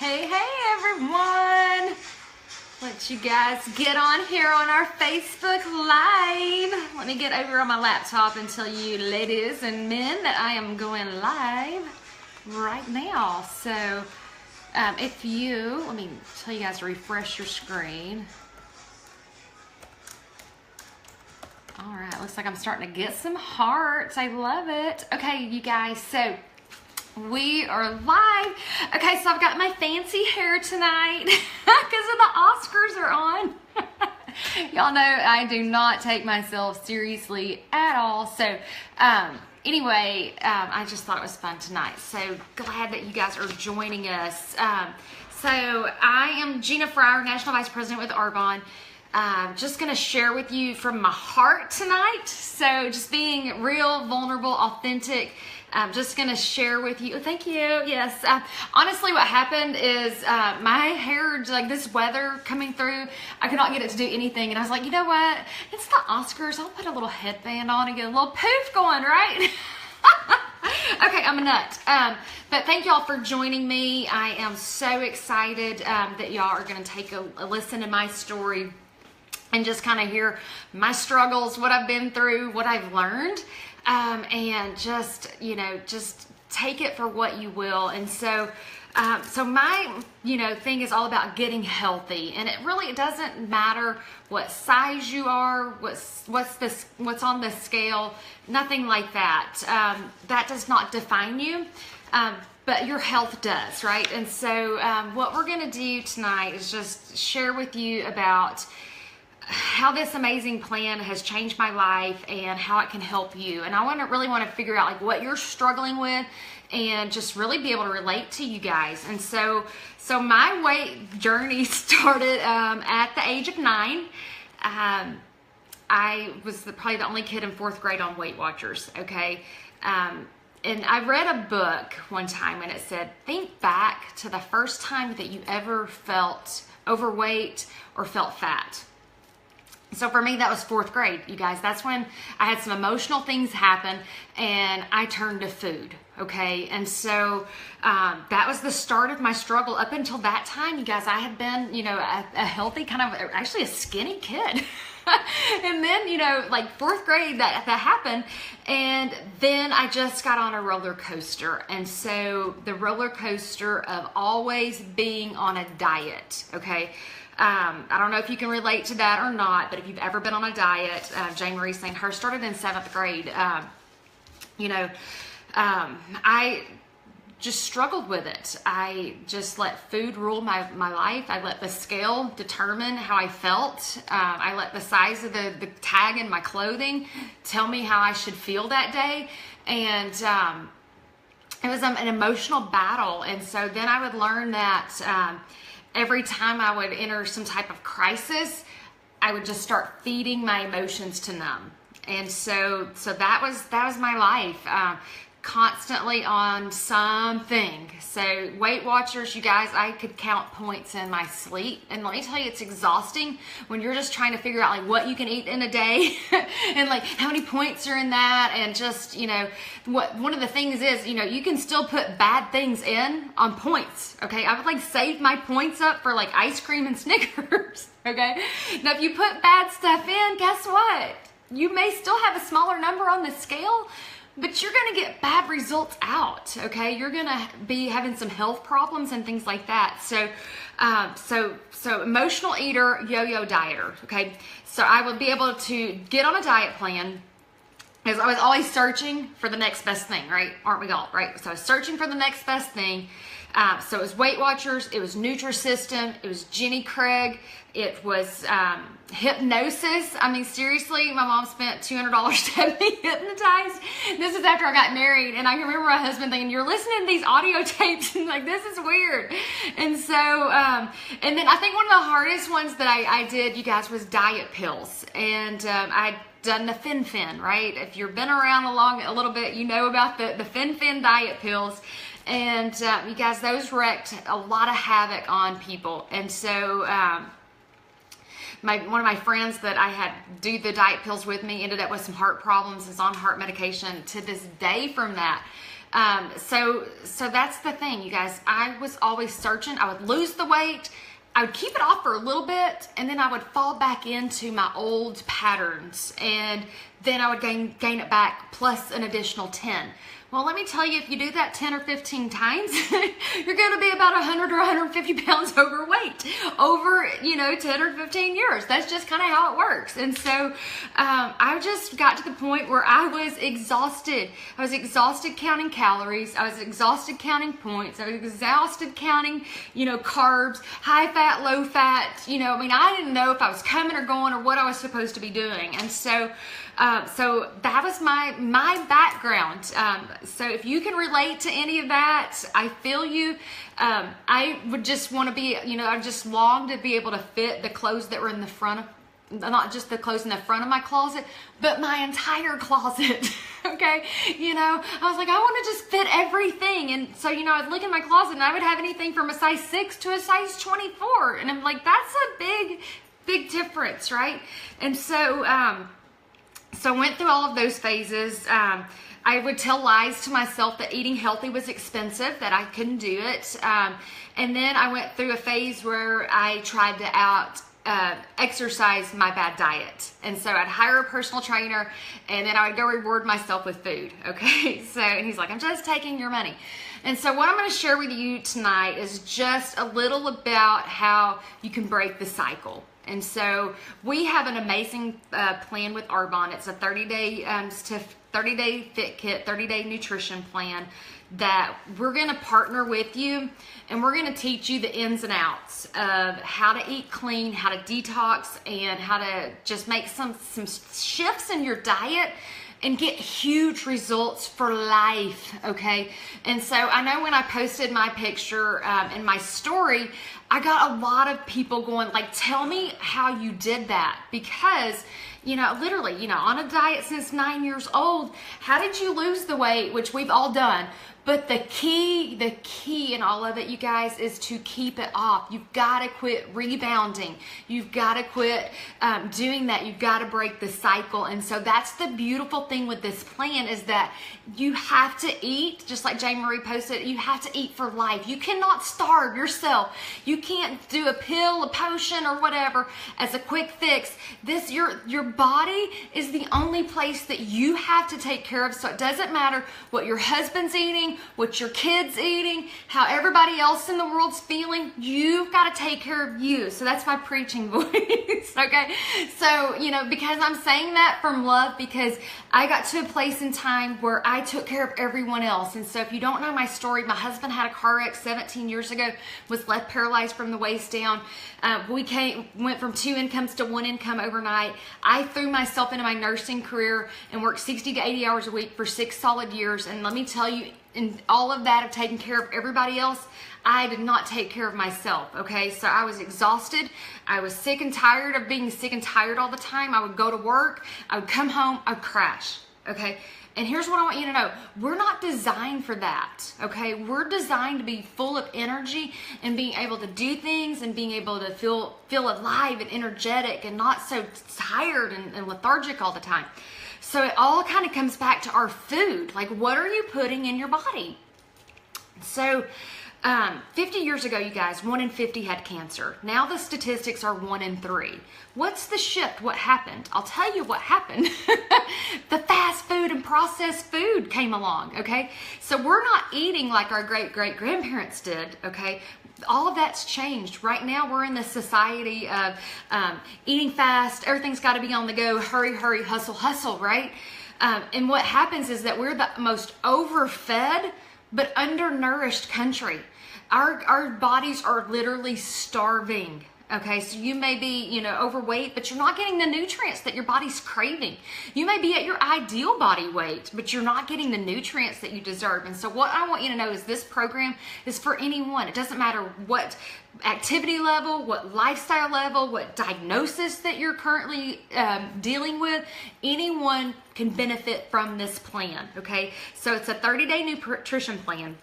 Hey, everyone! Let you guys get on here on our Facebook Live. Let me get over on my laptop and tell you, ladies and men, that I am going live right now. So, if you, let me tell you guys to refresh your screen. All right, looks like I'm starting to get some hearts. I love it. Okay, you guys, so we are live. Okay, so I've got my fancy hair tonight because of the Oscars are on. Y'all know I do not take myself seriously at all. So anyway, I just thought it was fun tonight. So glad that you guys are joining us. So I am Gina Fryer, National Vice President with Arbonne. Just going to share with you from my heart tonight. So just being real, vulnerable, authentic. I'm just going to share with you. Thank you. Yes. Honestly, what happened is my hair, like this weather coming through, I could not get it to do anything. And I was like, you know what? It's the Oscars. I'll put a little headband on and get a little poof going, right? Okay, I'm a nut. But thank y'all for joining me. I am so excited that y'all are going to take a listen to my story and just kind of hear my struggles, what I've been through, what I've learned. And just, you know, just take it for what you will. And so, so my, thing is all about getting healthy, and it really doesn't matter what size you are, what's on the scale, nothing like that. That does not define you. But your health does, right? And so, what we're going to do tonight is just share with you about how this amazing plan has changed my life and how it can help you. And I really want to figure out like what you're struggling with and just really be able to relate to you guys. And so my weight journey started at the age of 9. I was probably the only kid in 4th grade on Weight Watchers, okay? And I read a book one time and it said, think back to the first time that you ever felt overweight or felt fat. So for me, that was 4th grade, you guys. That's when I had some emotional things happen and I turned to food, okay? And so that was the start of my struggle. Up until that time, you guys, I had been, a healthy kind of, actually a skinny kid. And then, like 4th grade, that happened. And then I just got on a roller coaster. And so the roller coaster of always being on a diet, okay? I don't know if you can relate to that or not, but if you've ever been on a diet, Jane Marie saying hers started in 7th grade. I just struggled with it. I just let food rule my life. I let the scale determine how I felt. I let the size of the tag in my clothing tell me how I should feel that day. And it was an emotional battle. And so then I would learn that every time I would enter some type of crisis, I would just start feeding my emotions to them. And so that was my life, constantly on something. So Weight Watchers, you guys, I could count points in my sleep. And let me tell you, it's exhausting when you're just trying to figure out like what you can eat in a day and like how many points are in that. And just, one of the things is, you can still put bad things in on points. Okay. I would like save my points up for like ice cream and Snickers. Okay. Now, if you put bad stuff in, guess what? You may still have a smaller number on the scale, but you're going to get bad results out, okay? You're going to be having some health problems and things like that. So emotional eater, yo-yo dieter, okay? So I would be able to get on a diet plan because I was always searching for the next best thing, right? Aren't we all, right? So I was searching for the next best thing. So it was Weight Watchers, it was Nutrisystem, it was Jenny Craig, it was hypnosis. I mean, seriously, my mom spent $200 to have me hypnotized. This is after I got married, and I can remember my husband thinking, you're listening to these audio tapes, and like, this is weird. And so, and then I think one of the hardest ones that I did, you guys, was diet pills. And I'd done the Fen-Phen, right? If you've been around a little bit, you know about the Fen-Phen diet pills. And you guys, those wreaked a lot of havoc on people. And so one of my friends that I had do the diet pills with me ended up with some heart problems, is on heart medication to this day from that. So that's the thing, you guys. I was always searching. I would lose the weight, I would keep it off for a little bit, and then I would fall back into my old patterns, and then I would gain it back plus an additional 10. Well, let me tell you, if you do that 10 or 15 times, you're going to be about 100 or 150 pounds overweight over, 10 or 15 years. That's just kind of how it works. And so I just got to the point where I was exhausted. I was exhausted counting calories. I was exhausted counting points. I was exhausted counting, carbs, high fat, low fat. I didn't know if I was coming or going or what I was supposed to be doing. And so that was my background. So if you can relate to any of that, I feel you. I would just want to be, I just long to be able to fit the clothes that were in the front of, not just the clothes in the front of my closet, but my entire closet. Okay. I was like, I want to just fit everything. And so, I'd look in my closet and I would have anything from a size 6 to a size 24. And I'm like, that's a big difference. Right. And so I went through all of those phases. I would tell lies to myself that eating healthy was expensive, that I couldn't do it. And then I went through a phase where I tried to exercise my bad diet. And so I'd hire a personal trainer, and then I would go reward myself with food. Okay. And he's like, I'm just taking your money. And so what I'm going to share with you tonight is just a little about how you can break the cycle. And so we have an amazing plan with Arbonne. It's a 30-day fit kit, 30-day nutrition plan that we're going to partner with you, and we're going to teach you the ins and outs of how to eat clean, how to detox, and how to just make some shifts in your diet and get huge results for life. Okay. And so I know when I posted my picture in my story, I got a lot of people going like, tell me how you did that, because literally, on a diet since 9 years old, how did you lose the weight, which we've all done? But the key in all of it, you guys, is to keep it off. You've got to quit rebounding. You've got to quit doing that. You've got to break the cycle. And so that's the beautiful thing with this plan, is that you have to eat, just like Jane Marie posted, you have to eat for life. You cannot starve yourself. You can't do a pill, a potion, or whatever as a quick fix. Your body is the only place that you have to take care of. So it doesn't matter what your husband's eating, what your kids eating, how everybody else in the world's feeling. You've got to take care of you. So that's my preaching voice. Okay. So, because I'm saying that from love, because I got to a place in time where I took care of everyone else. And so if you don't know my story, my husband had a car wreck 17 years ago, was left paralyzed from the waist down. We went from 2 incomes to 1 income overnight. I threw myself into my nursing career and worked 60 to 80 hours a week for 6 solid years. And let me tell you, in all of that of taking care of everybody else, I did not take care of myself. Okay. So I was exhausted. I was sick and tired of being sick and tired all the time. I would go to work. I would come home. I would crash. Okay. And here's what I want you to know. We're not designed for that. Okay. We're designed to be full of energy and being able to do things and being able to feel alive and energetic and not so tired and lethargic all the time. So it all kind of comes back to our food. Like, what are you putting in your body? So 50 years ago, you guys, 1 in 50 had cancer. Now the statistics are 1 in 3. What's the shift? What happened? I'll tell you what happened. The fast food and processed food came along, okay? So we're not eating like our great-great-grandparents did, okay? All of that's changed. Right now, we're in the society of eating fast. Everything's got to be on the go. Hurry, hurry, hustle, hustle, right? And what happens is that we're the most overfed but undernourished country. Our bodies are literally starving. Okay, so you may be, overweight, but you're not getting the nutrients that your body's craving. You may be at your ideal body weight, but you're not getting the nutrients that you deserve. And so what I want you to know is this program is for anyone. It doesn't matter what activity level, what lifestyle level, what diagnosis that you're currently dealing with. Anyone can benefit from this plan, okay? So it's a 30-day nutrition plan.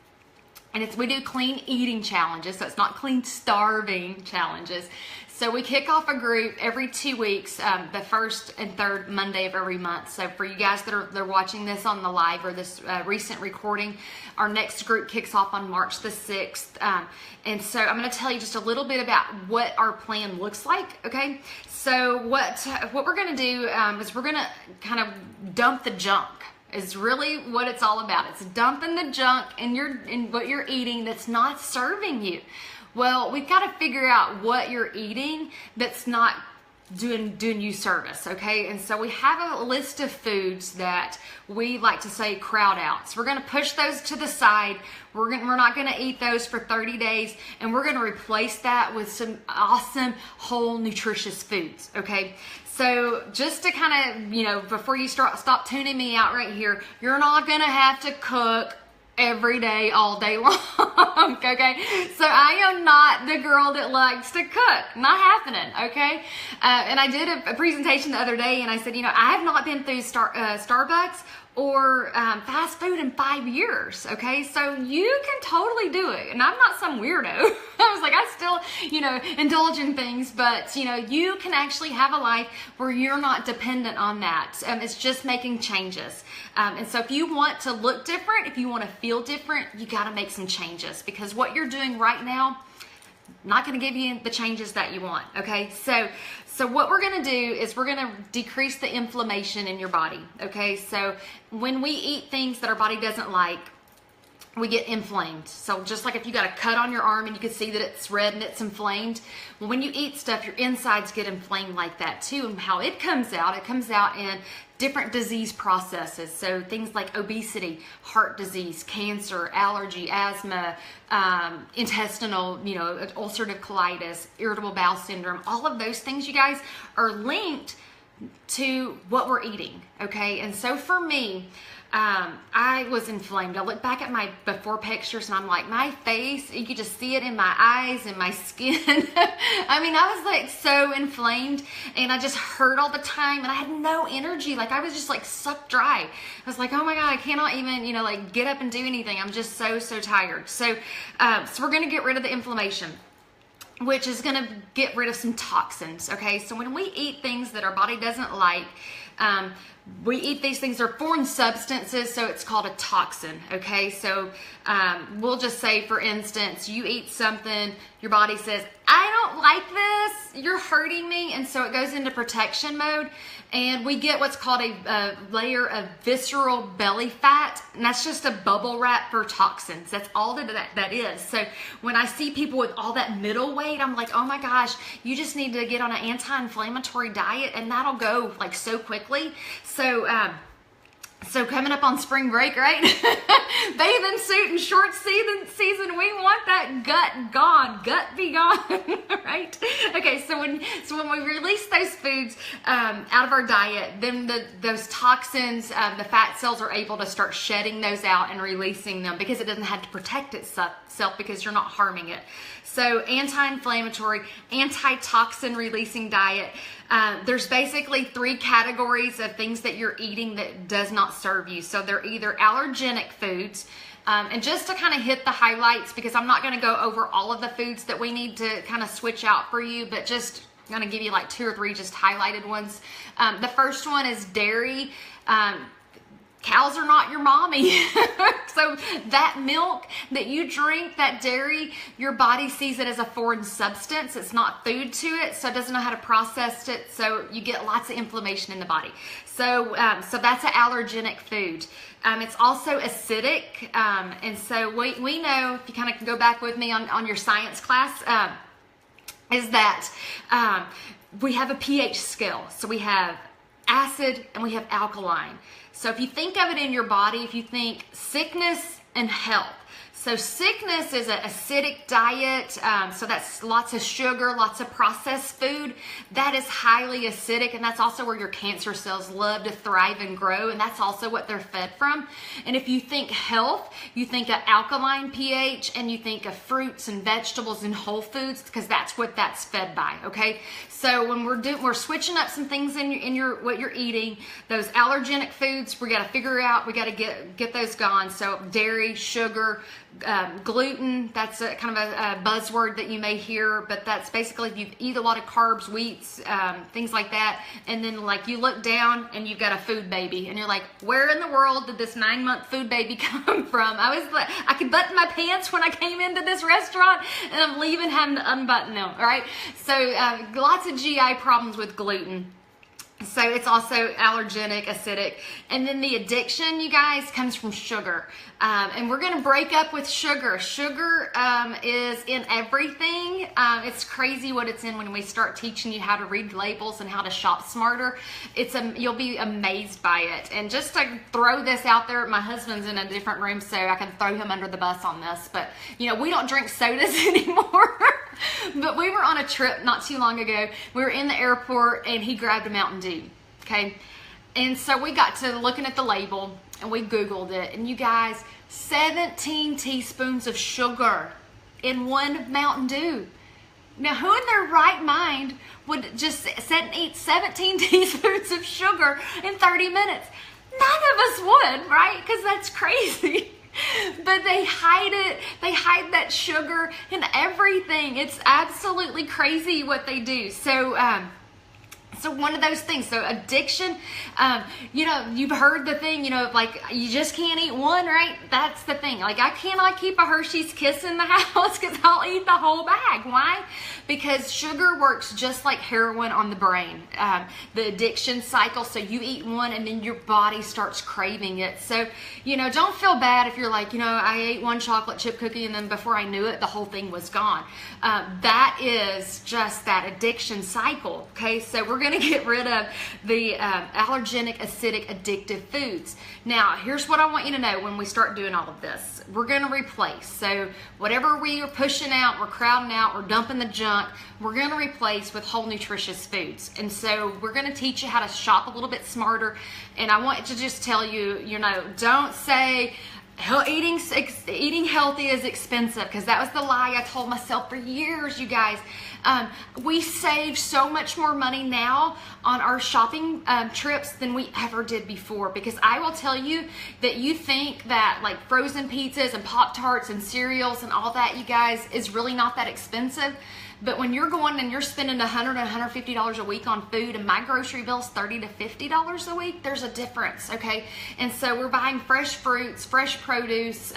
And we do clean eating challenges, so it's not clean starving challenges. So we kick off a group every 2 weeks, the first and third Monday of every month. So for you guys that are watching this on the live or this recent recording, our next group kicks off on March the 6th. And so I'm going to tell you just a little bit about what our plan looks like, okay? So what we're going to do is we're going to kind of dump the junk. Is really what it's all about. It's dumping the junk in what you're eating that's not serving you. Well, we've got to figure out what you're eating that's not doing you service, okay? And so we have a list of foods that we like to say crowd out. So we're going to push those to the side. We're not going to eat those for 30 days, and we're going to replace that with some awesome whole nutritious foods, okay? So just to kind of, before you stop tuning me out right here, you're not going to have to cook every day, all day long, okay? So I am not the girl that likes to cook. Not happening, okay? And I did a presentation the other day, and I said, I have not been through Starbucks or fast food in 5 years, okay? So you can totally do it. And I'm not some weirdo. I was like, I still, indulge in things, but, you can actually have a life where you're not dependent on that. It's just making changes. And so if you want to look different, if you want to feel different, you got to make some changes, because what you're doing right now, not going to give you the changes that you want, okay? So what we're going to do is we're going to decrease the inflammation in your body, okay? So when we eat things that our body doesn't like, we get inflamed. So just like if you got a cut on your arm and you can see that it's red and it's inflamed, well, when you eat stuff, your insides get inflamed like that too. And how it comes out in different disease processes. So things like obesity, heart disease, cancer, allergy, asthma, intestinal, ulcerative colitis, irritable bowel syndrome, all of those things, you guys, are linked to what we're eating, okay? And so for me, I was inflamed. I look back at my before pictures and I'm like, my face, you could just see it in my eyes and my skin. I mean, I was like so inflamed, and I just hurt all the time, and I had no energy. Like I was just like sucked dry. I was like, oh my God, I cannot even, like get up and do anything. I'm just so tired. So we're going to get rid of the inflammation, which is going to get rid of some toxins, okay? So when we eat things that our body doesn't like, we eat these things, they're foreign substances, so it's called a toxin, okay? So we'll just say, for instance, you eat something, your body says, I don't like this, you're hurting me, and so it goes into protection mode, and we get what's called a layer of visceral belly fat, and that's just a bubble wrap for toxins. That's all that is. So when I see people with all that middle weight, I'm like, oh my gosh, you just need to get on an anti-inflammatory diet, and that'll go like so quickly. So coming up on spring break, right? Bathing suit and shorts season, we want that gut gone, gut be gone, right? Okay, so when we release those foods out of our diet, then those toxins, the fat cells are able to start shedding those out and releasing them, because it doesn't have to protect itself because you're not harming it. So anti-inflammatory, anti-toxin releasing diet. There's basically 3 categories of things that you're eating that does not serve you. So they're either allergenic foods, and just to kind of hit the highlights, because I'm not going to go over all of the foods that we need to kind of switch out for you, but just I'm going to give you like 2 or 3 just highlighted ones. The first one is dairy. Cows are not your mommy. So that milk that you drink, that dairy, your body sees it as a foreign substance. It's not food to it, so it doesn't know how to process it. So you get lots of inflammation in the body. So that's an allergenic food. It's also acidic. And so we know, if you kind of go back with me on your science class, is that we have a pH scale. So we have acid and we have alkaline. So if you think of it in your body, if you think sickness and health. So sickness is an acidic diet, so that's lots of sugar, lots of processed food. That is highly acidic, and that's also where your cancer cells love to thrive and grow, and that's also what they're fed from. And if you think health, you think of alkaline pH, and you think of fruits and vegetables and whole foods, because that's what that's fed by, okay? So when we're switching up some things in your what you're eating, those allergenic foods, we got to figure out, we got to get those gone. So dairy, sugar, gluten, that's kind of a buzzword that you may hear, but that's basically if you eat a lot of carbs, wheats, things like that, and then like you look down and you've got a food baby, and you're like, where in the world did this 9-month food baby come from? I was like, I could button my pants when I came into this restaurant, and I'm leaving having to unbutton them, all right? So lots of GI problems with gluten. So it's also allergenic, acidic. And then the addiction, you guys, comes from sugar. And we're going to break up with sugar. Sugar is in everything. It's crazy what it's in when we start teaching you how to read labels and how to shop smarter. You'll be amazed by it. And just to throw this out there, my husband's in a different room, so I can throw him under the bus on this. But, you know, we don't drink sodas anymore. But we were on a trip not too long ago. We were in the airport, and he grabbed a Mountain Dew, okay? And so we got to looking at the label, and we Googled it. And you guys, 17 teaspoons of sugar in one Mountain Dew. Now, who in their right mind would just sit and eat 17 teaspoons of sugar in 30 minutes? None of us would, right? Because that's crazy. But they hide it. They hide that sugar in everything. It's absolutely crazy what they do. So one of those things. So addiction, you know, you've heard the thing, you know, like you just can't eat one, right? That's the thing. Like I cannot keep a Hershey's Kiss in the house because I'll eat the whole bag. Why? Because sugar works just like heroin on the brain. The addiction cycle. So you eat one and then your body starts craving it. So, you know, don't feel bad if you're like, you know, I ate one chocolate chip cookie and then before I knew it, the whole thing was gone. That is just that addiction cycle. Okay. So we're going to get rid of the allergenic, acidic, addictive foods. Now, here's what I want you to know when we start doing all of this. We're going to replace. So whatever we are pushing out, we're crowding out, we're dumping the junk, we're going to replace with whole nutritious foods. And so we're going to teach you how to shop a little bit smarter. And I want to just tell you, you know, don't say, eating healthy is expensive, because that was the lie I told myself for years, you guys. We save so much more money now on our shopping trips than we ever did before, because I will tell you that you think that like frozen pizzas and Pop-Tarts and cereals and all that, you guys, is really not that expensive. But when you're going and you're spending $100 and $150 a week on food, and my grocery bill's $30 to $50 a week, there's a difference, okay? And so we're buying fresh fruits, fresh produce.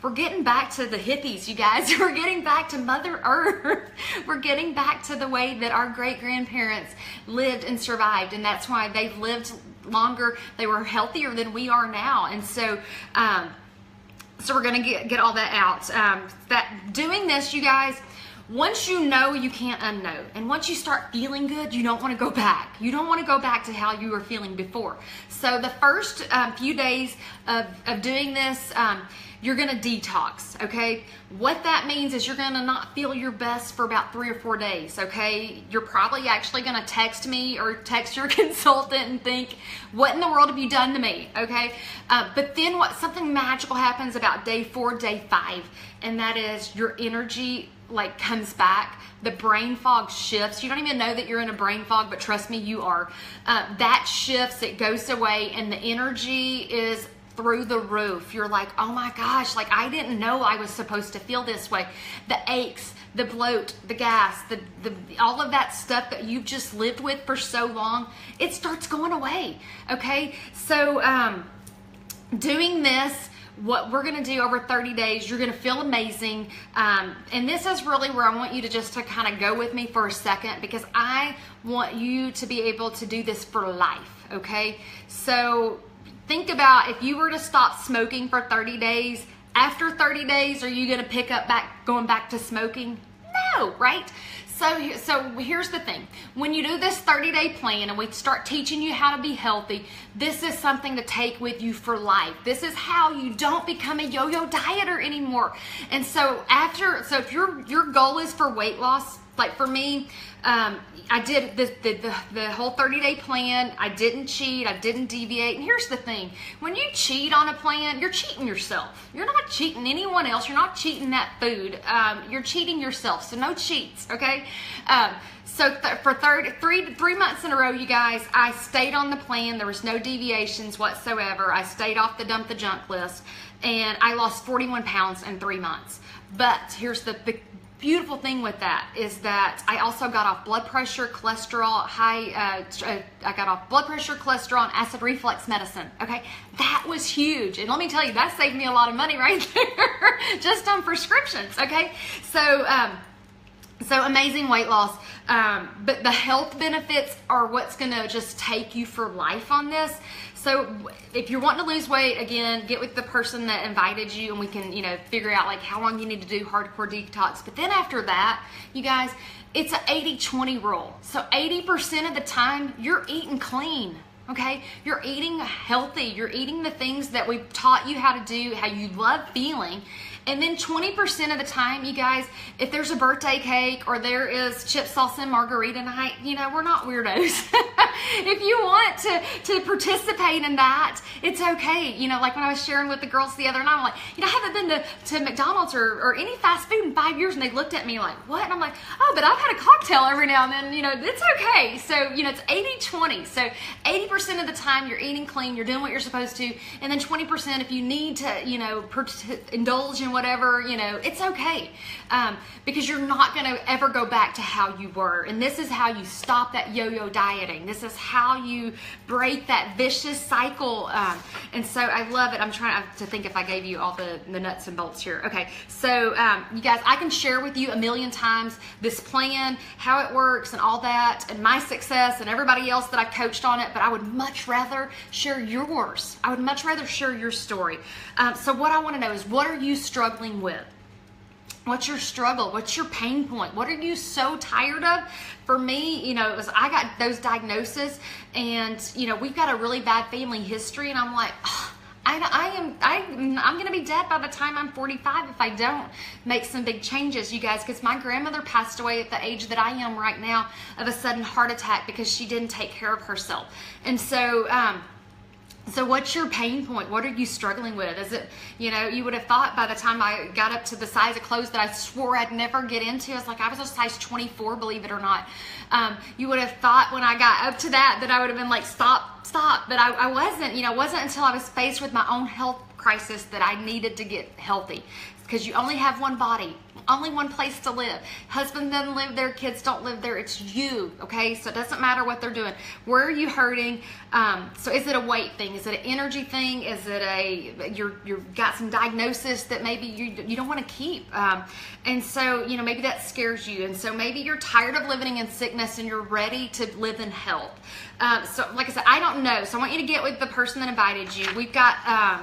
We're getting back to the hippies, you guys. We're getting back to Mother Earth. We're getting back to the way that our great-grandparents lived and survived, and that's why they've lived longer. They were healthier than we are now. And so we're going to get all that out. Doing this, you guys, once you know, you can't unknow. And once you start feeling good, you don't want to go back. You don't want to go back to how you were feeling before. So the first few days of doing this, you're going to detox, okay? What that means is you're going to not feel your best for about 3 or 4 days, okay? You're probably actually going to text me or text your consultant and think, what in the world have you done to me, okay? But then something magical happens about day 4, day 5, and that is your energy like comes back. The brain fog shifts. You don't even know that you're in a brain fog, but trust me, you are. That shifts, it goes away, and the energy is through the roof. You're like, oh my gosh, like I didn't know I was supposed to feel this way. The aches, the bloat, the gas, all of that stuff that you've just lived with for so long, it starts going away, okay? So doing this, what we're going to do over 30 days, you're going to feel amazing. And this is really where I want you to kind of go with me for a second, because I want you to be able to do this for life, okay? So think about if you were to stop smoking for 30 days, after 30 days, are you going to pick up going back to smoking? No, right? So here's the thing. When you do this 30-day plan and we start teaching you how to be healthy, this is something to take with you for life. This is how you don't become a yo-yo dieter anymore. And so if your goal is for weight loss, Like for me, I did the whole 30-day plan. I didn't cheat. I didn't deviate. And here's the thing. When you cheat on a plan, you're cheating yourself. You're not cheating anyone else. You're not cheating that food. You're cheating yourself. So no cheats, okay? For 3 months in a row, you guys, I stayed on the plan. There was no deviations whatsoever. I stayed off the dump the junk list, and I lost 41 pounds in 3 months. But here's the beautiful thing with that is that I also got off blood pressure, cholesterol, I got off blood pressure, cholesterol, and acid reflux medicine. Okay, that was huge, and let me tell you, that saved me a lot of money right there, just on prescriptions. Okay, so amazing weight loss, but the health benefits are what's gonna just take you for life on this. So if you're wanting to lose weight, again, get with the person that invited you, and we can, figure out like how long you need to do hardcore detox. But then after that, you guys, it's an 80-20 rule. So 80% of the time, you're eating clean. Okay, you're eating healthy. You're eating the things that we've taught you how to do, how you love feeling. And then 20% of the time, you guys, if there's a birthday cake or there is chip salsa and margarita night, we're not weirdos. If you want to participate in that, it's okay. Like when I was sharing with the girls the other night, I'm like, I haven't been to McDonald's or any fast food in 5 years, and they looked at me like, what? And I'm like, oh, but I've had a cocktail every now and then, it's okay. So, it's 80-20. So 80% of the time you're eating clean, you're doing what you're supposed to, and then 20% if you need to, indulge in whatever, it's okay. Because you're not going to ever go back to how you were. And this is how you stop that yo-yo dieting. This is how you break that vicious cycle. And so I love it. I'm trying to think if I gave you all the nuts and bolts here. Okay, so you guys, I can share with you a million times this plan, how it works and all that, and my success and everybody else that I've coached on it, but I would much rather share yours. I would much rather share your story. So what I want to know is, what are you struggling with? What's your struggle? What's your pain point? What are you so tired of? For me, it was, I got those diagnoses, and we've got a really bad family history, and I'm like, oh, I'm going to be dead by the time I'm 45 if I don't make some big changes, you guys, because my grandmother passed away at the age that I am right now of a sudden heart attack because she didn't take care of herself. And so, so what's your pain point? What are you struggling with? Is it, you would have thought by the time I got up to the size of clothes that I swore I'd never get into, I was a size 24, believe it or not. You would have thought when I got up to that I would have been like, stop. But I wasn't, it wasn't until I was faced with my own health crisis that I needed to get healthy. Because you only have one body, only one place to live. Husband doesn't live there, kids don't live there, it's you, okay? So it doesn't matter what they're doing. Where are you hurting? So is it a weight thing? Is it an energy thing? Is it you've got some diagnosis that maybe you don't want to keep? And so, maybe that scares you. And so maybe you're tired of living in sickness and you're ready to live in health. So like I said, I don't know. So I want you to get with the person that invited you. We've got...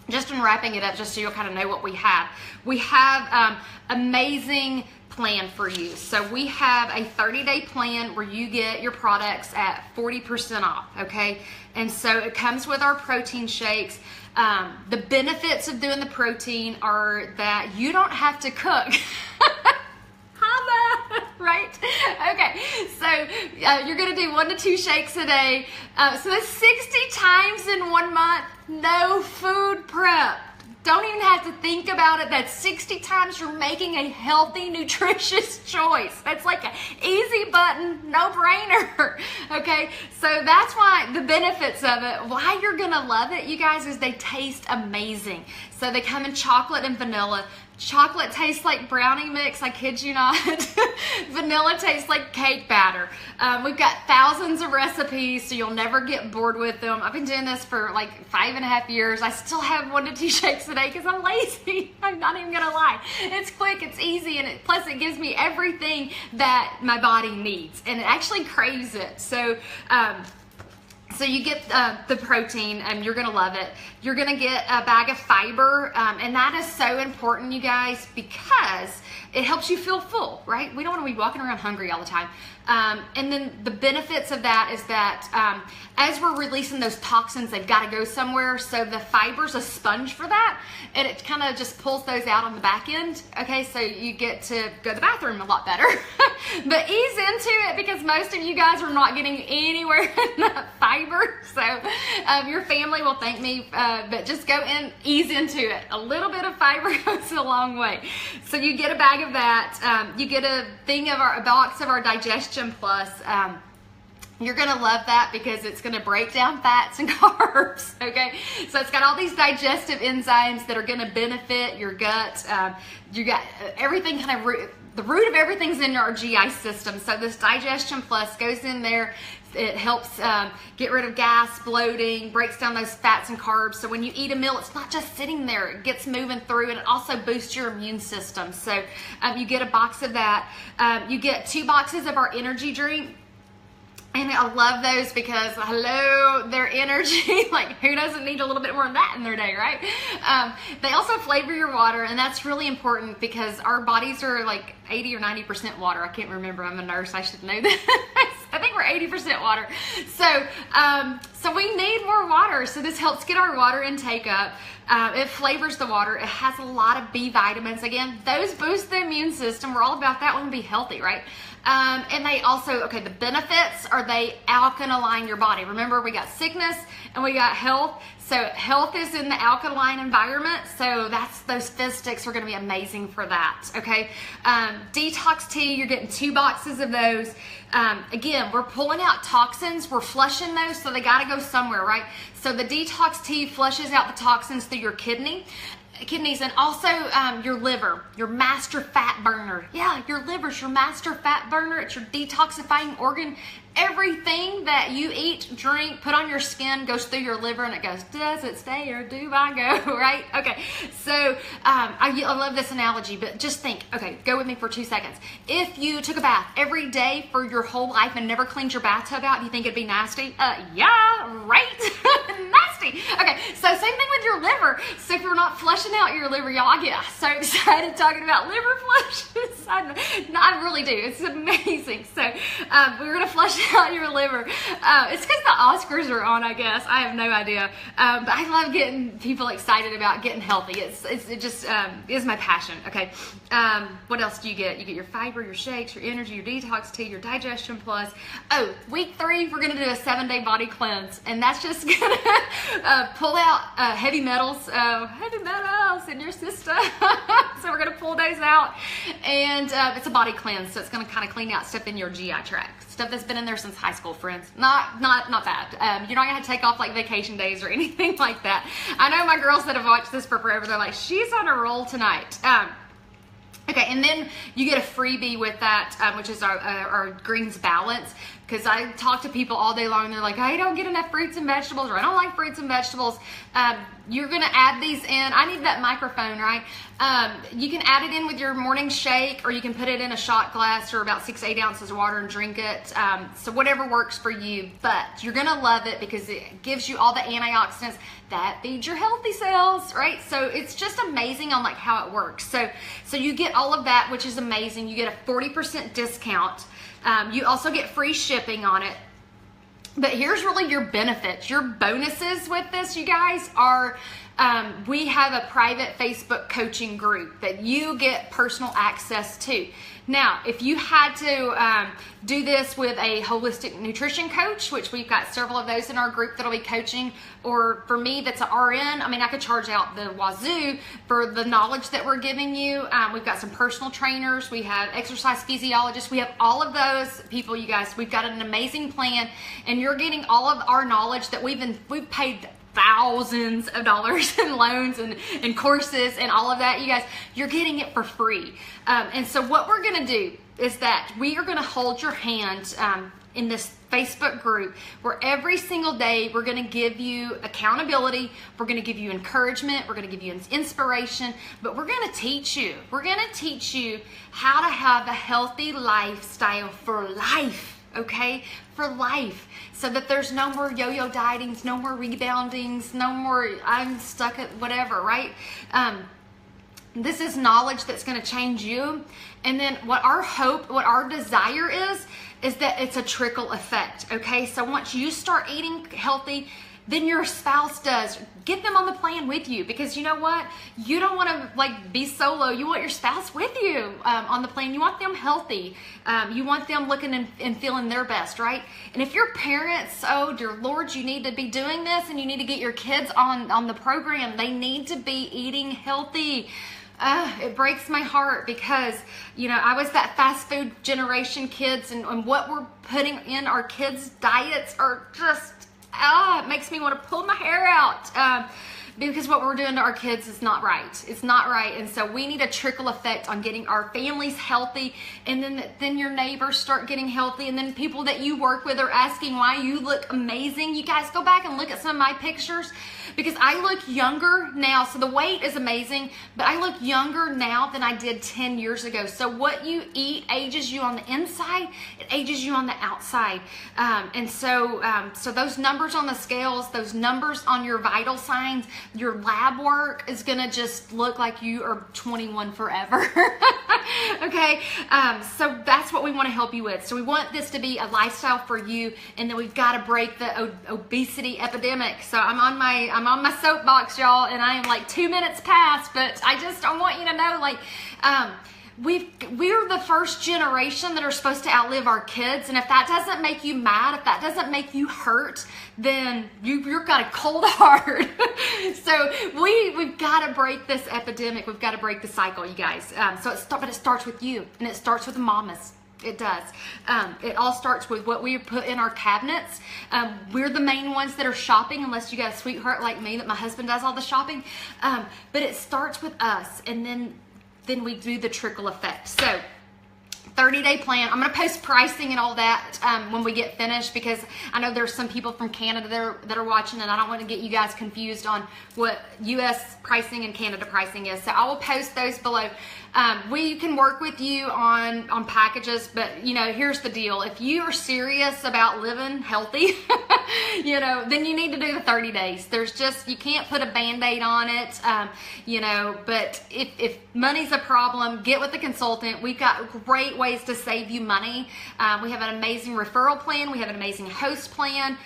just in wrapping it up, just so you'll kind of know what we have. We have amazing plan for you. So we have a 30-day plan where you get your products at 40% off, okay? And so it comes with our protein shakes. The benefits of doing the protein are that you don't have to cook. Right? Okay, so you're going to do 1 to 2 shakes a day. So that's 60 times in 1 month, no food prep. Don't even have to think about it. That's 60 times you're making a healthy, nutritious choice. That's like an easy button, no-brainer. Okay, so that's why the benefits of it, why you're going to love it, you guys, is they taste amazing. So they come in chocolate and vanilla. Chocolate tastes like brownie mix, I kid you not. Vanilla tastes like cake batter. We've got thousands of recipes, so you'll never get bored with them. I've been doing this for like 5.5 years. I still have 1 to 2 shakes a day because I'm lazy. I'm not even gonna lie. It's quick, it's easy, and plus it gives me everything that my body needs, and it actually craves it. So, so you get the protein, and you're going to love it. You're going to get a bag of fiber, and that is so important, you guys, because it helps you feel full, right? We don't want to be walking around hungry all the time. And then the benefits of that is that as we're releasing those toxins, they've got to go somewhere. So the fiber's a sponge for that, and it kind of just pulls those out on the back end. Okay, so you get to go to the bathroom a lot better. But ease into it, because most of you guys are not getting anywhere in that fiber. So your family will thank me, but just go and ease into it. A little bit of fiber goes a long way. So you get a bag of that. You get a box of our Digestion Plus. You're going to love that because it's going to break down fats and carbs, okay? So it's got all these digestive enzymes that are going to benefit your gut. You got everything kind of, the root of everything's in our GI system. So this Digestion Plus goes in there. It helps get rid of gas, bloating, breaks down those fats and carbs. So when you eat a meal, it's not just sitting there. It gets moving through, and it also boosts your immune system. So you get a box of that. You get 2 boxes of our energy drink. And I love those because, hello, their energy, like who doesn't need a little bit more of that in their day, right? They also flavor your water, and that's really important because our bodies are like 80 or 90% water. I can't remember. I'm a nurse. I should know that. I think we're 80% water. So we need more water. So this helps get our water intake up. It flavors the water. It has a lot of B vitamins. Again, those boost the immune system. We're all about that. We want to be healthy, right? And they also, the benefits are they alkaline your body. Remember, we got sickness and we got health. So health is in the alkaline environment. So those fizz sticks are going to be amazing for that. Okay. Detox tea, you're getting 2 boxes of those. Again, we're pulling out toxins. We're flushing those. So they got to go somewhere, right? So the detox tea flushes out the toxins through your kidneys, and also your liver, your master fat burner. Yeah, your liver's your master fat burner. It's your detoxifying organ. Everything that you eat, drink, put on your skin goes through your liver, and it goes, does it stay or do I go, right? Okay, so I love this analogy, but just think, go with me for 2 seconds. If you took a bath every day for your whole life and never cleaned your bathtub out, do you think it'd be nasty? Yeah, right? Nasty. Okay, so same thing with your liver. So if you're not flushing out your liver, y'all, I get so excited talking about liver flushes. I really do. It's amazing. So we're going to flush out your liver. It's because the Oscars are on, I guess. I have no idea. But I love getting people excited about getting healthy. It just is my passion. Okay. What else do you get? You get your fiber, your shakes, your energy, your detox tea, your Digestion Plus. Oh, week 3, we're going to do a 7-day body cleanse. And that's just going to pull out heavy metals in your system. So we're going to pull those out. And it's a body cleanse. So it's going to kind of clean out stuff in your GI tract. Stuff that's been in there since high school, friends. Not bad. You're not gonna take off like vacation days or anything like that. I know my girls that have watched this for forever, they're like, she's on a roll tonight. Okay, and then you get a freebie with that, which is our Greens Balance. Because I talk to people all day long, and they're like, I don't get enough fruits and vegetables, or I don't like fruits and vegetables. You're going to add these in. I need that microphone, right? You can add it in with your morning shake, or you can put it in a shot glass or about 6 to 8 ounces of water and drink it. So whatever works for you. But you're going to love it because it gives you all the antioxidants that feed your healthy cells, right? So it's just amazing on like how it works. So you get all of that, which is amazing. You get a 40% discount. You also get free shipping on it. But here's really your benefits. Your bonuses with this, you guys, are we have a private Facebook coaching group that you get personal access to. Now, if you had to do this with a holistic nutrition coach, which we've got several of those in our group that'll be coaching, or for me that's an RN, I mean, I could charge out the wazoo for the knowledge that we're giving you. We've got some personal trainers. We have exercise physiologists. We have all of those people, you guys. We've got an amazing plan, and you're getting all of our knowledge that we've paid thousands of dollars in loans and courses and all of that. You guys, you're getting it for free. And so what we're going to do is that we are going to hold your hand in this Facebook group where every single day we're going to give you accountability, we're going to give you encouragement, we're going to give you inspiration, but we're going to teach you. We're going to teach you how to have a healthy lifestyle for life. Okay, for life, so that there's no more yo-yo dietings, no more reboundings, no more I'm stuck at whatever, right? This is knowledge that's going to change you. And then what our hope, what our desire is that it's a trickle effect. Okay, so once you start eating healthy, then your spouse does. Get them on the plan with you, because you know what? You don't want to like be solo. You want your spouse with you on the plan. You want them healthy. You want them looking and feeling their best, right? And if your parents, oh dear Lord, you need to be doing this and you need to get your kids on the program. They need to be eating healthy. It breaks my heart because, you know, I was that fast food generation kids, and what we're putting in our kids' diets are just, it makes me want to pull my hair out. Because what we're doing to our kids is not right. It's not right. And so we need a trickle effect on getting our families healthy. And then your neighbors start getting healthy. And then people that you work with are asking why you look amazing. You guys go back and look at some of my pictures, because I look younger now. So the weight is amazing, but I look younger now than I did 10 years ago. So what you eat ages you on the inside, it ages you on the outside. So those numbers on the scales, those numbers on your vital signs, your lab work is gonna just look like you are 21 forever. Okay, so that's what we want to help you with. So we want this to be a lifestyle for you, and then we've got to break the obesity epidemic. So I'm on my soapbox, y'all, and I am like 2 minutes past, but I want you to know, like, we're the first generation that are supposed to outlive our kids, and if that doesn't make you mad, if that doesn't make you hurt, then you've got a cold heart. So we've got to break this epidemic. We've got to break the cycle, you guys. But it starts with you, and it starts with the mamas. It does. It all starts with what we put in our cabinets. We're the main ones that are shopping, unless you got a sweetheart like me that my husband does all the shopping. But it starts with us, and then we do the trickle effect. So 30-day plan. I'm going to post pricing and all that when we get finished, because I know there's some people from Canada that are watching, and I don't want to get you guys confused on what U.S. pricing and Canada pricing is. So I will post those below. We can work with you on packages, but you know, here's the deal. If you are serious about living healthy, you know, then you need to do the 30 days. You can't put a Band-Aid on it, you know, but if money's a problem, get with the consultant. We've got great ways to save you money. We have an amazing referral plan. We have an amazing host plan.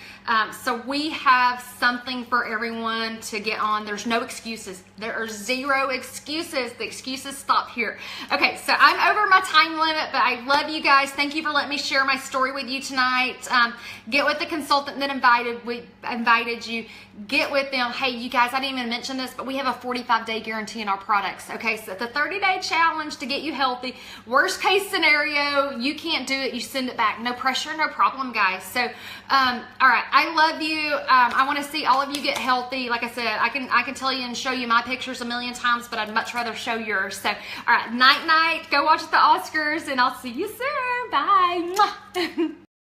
So we have something for everyone to get on. There's no excuses. There are zero excuses. The excuses stop here. Okay, so I'm over my time limit, but I love you guys. Thank you for letting me share my story with you tonight. Get with the consultant that invited you. Get with them. Hey, you guys, I didn't even mention this, but we have a 45-day guarantee in our products. Okay, so the 30-day challenge to get you healthy. Worst case scenario, you can't do it, you send it back. No pressure, no problem, guys. So, all right, I love you. I want to see all of you get healthy. Like I said, I can tell you and show you my pictures a million times, but I'd much rather show yours. So, all right, night. Go watch the Oscars, and I'll see you soon. Bye.